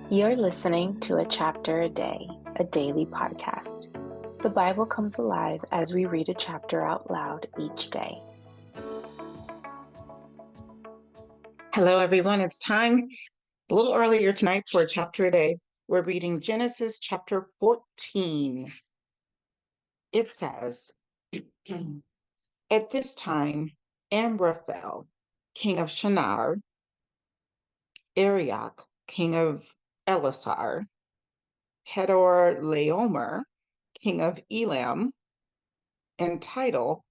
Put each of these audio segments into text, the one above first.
You're listening to A Chapter a Day, a daily podcast. The Bible comes alive as we read a chapter out loud each day. Hello, everyone. It's time a little earlier tonight for a chapter a day. We're reading Genesis chapter 14. It says, At this time, Amraphel, king of Shinar, Arioch, king of Elasar, Kedorlaomer, king of Elam, and Tidal,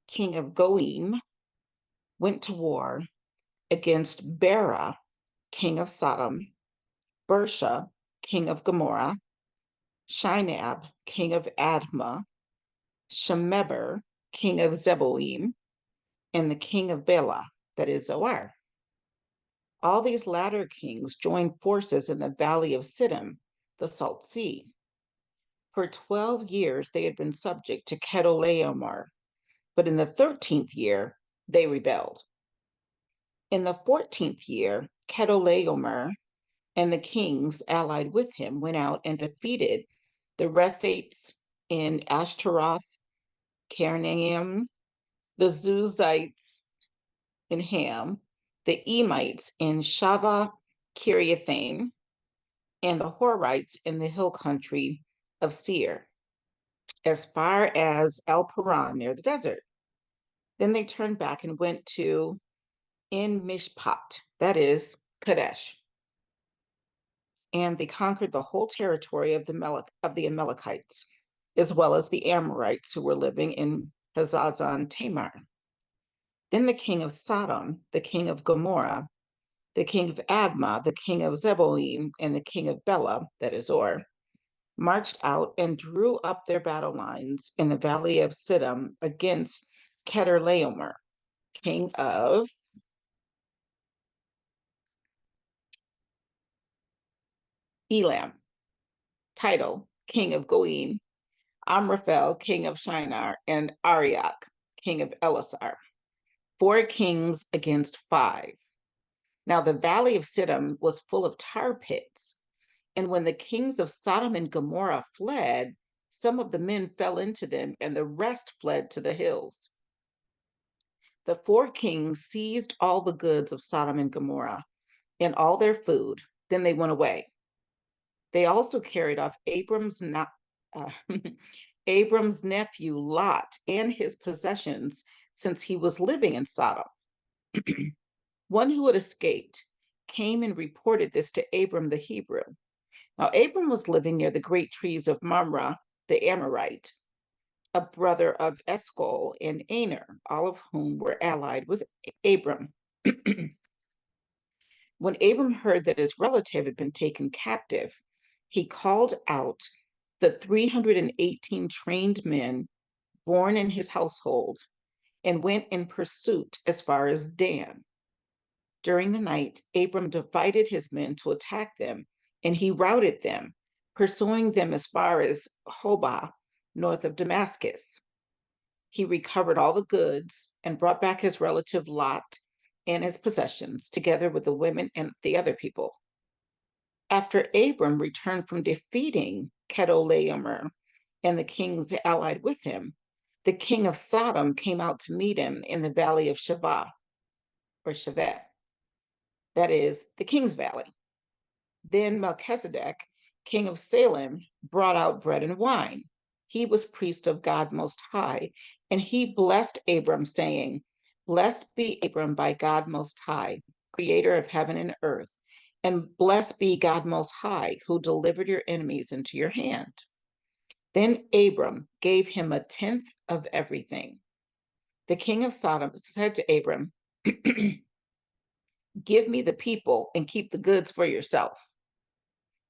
king of Goim, went to war against Bera, king of Sodom, Bersha, king of Gomorrah, Shinab, king of Admah, Shemeber, king of Zeboim, and the king of Bela, that is Zoar. All these latter kings joined forces in the valley of Siddim, the Salt Sea. For 12 years they had been subject to Kedolaomer, but in the 13th year they rebelled. In the 14th year, Kedolaomer and the kings allied with him went out and defeated the Rephates in Ashtaroth, Karnaim, the Zuzites in Ham, the Emites in Shava, Kiriathaim, and the Horites in the hill country of Seir, as far as El Paran near the desert. Then they turned back and went to En Mishpat, that is Kadesh, and they conquered the whole territory of the Amalekites, as well as the Amorites who were living in Hazazon Tamar. Then the king of Sodom, the king of Gomorrah, the king of Admah, the king of Zeboim, and the king of Bela, that is Or, marched out and drew up their battle lines in the valley of Siddim against Kedorlaomer, king of Elam, Tidal, king of Goim, Amraphel, king of Shinar, and Arioch, king of Elasar. 4 kings against 5. Now the valley of Siddim was full of tar pits, and when the kings of Sodom and Gomorrah fled, some of the men fell into them, and the rest fled to the hills. The 4 kings seized all the goods of Sodom and Gomorrah and all their food. Then they went away. They also carried off Abram's nephew Lot and his possessions, since he was living in Sodom. One who had escaped came and reported this to Abram the Hebrew. Now, Abram was living near the great trees of Mamre, the Amorite, a brother of Eshcol and Aner, all of whom were allied with Abram. When Abram heard that his relative had been taken captive, he called out the 318 trained men born in his household and went in pursuit as far as Dan. During the night, Abram divided his men to attack them, and he routed them, pursuing them as far as Hobah, north of Damascus. He recovered all the goods and brought back his relative Lot and his possessions, together with the women and the other people. After Abram returned from defeating Kedolaomer and the kings allied with him, the king of Sodom came out to meet him in the valley of Shaveh, or Shaveh, that is, the king's valley. Then Melchizedek, king of Salem, brought out bread and wine. He was priest of God Most High, and he blessed Abram, saying, Blessed be Abram by God Most High, creator of heaven and earth, and blessed be God Most High, who delivered your enemies into your hand. Then Abram gave him 1/10 of everything. The king of Sodom said to Abram, Give me the people and keep the goods for yourself.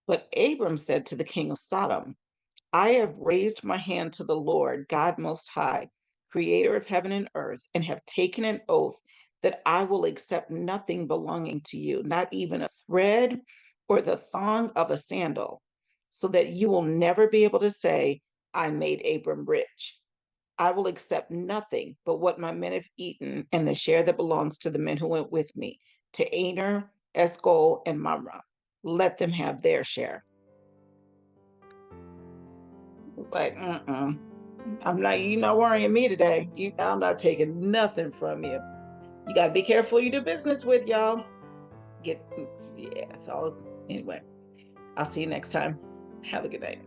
But Abram said to the king of Sodom, I have raised my hand to the Lord, God Most High, creator of heaven and earth, and have taken an oath that I will accept nothing belonging to you, not even a thread or the thong of a sandal, so that you will never be able to say, I made Abram rich. I will accept nothing but what my men have eaten and the share that belongs to the men who went with me, to Aner, Eshcol, and Mamre. let them have their share. Like, you're not worrying me today. I'm not taking nothing from you. You got to be careful who you do business with, y'all. It's all. Anyway, I'll see you next time. Have a good night.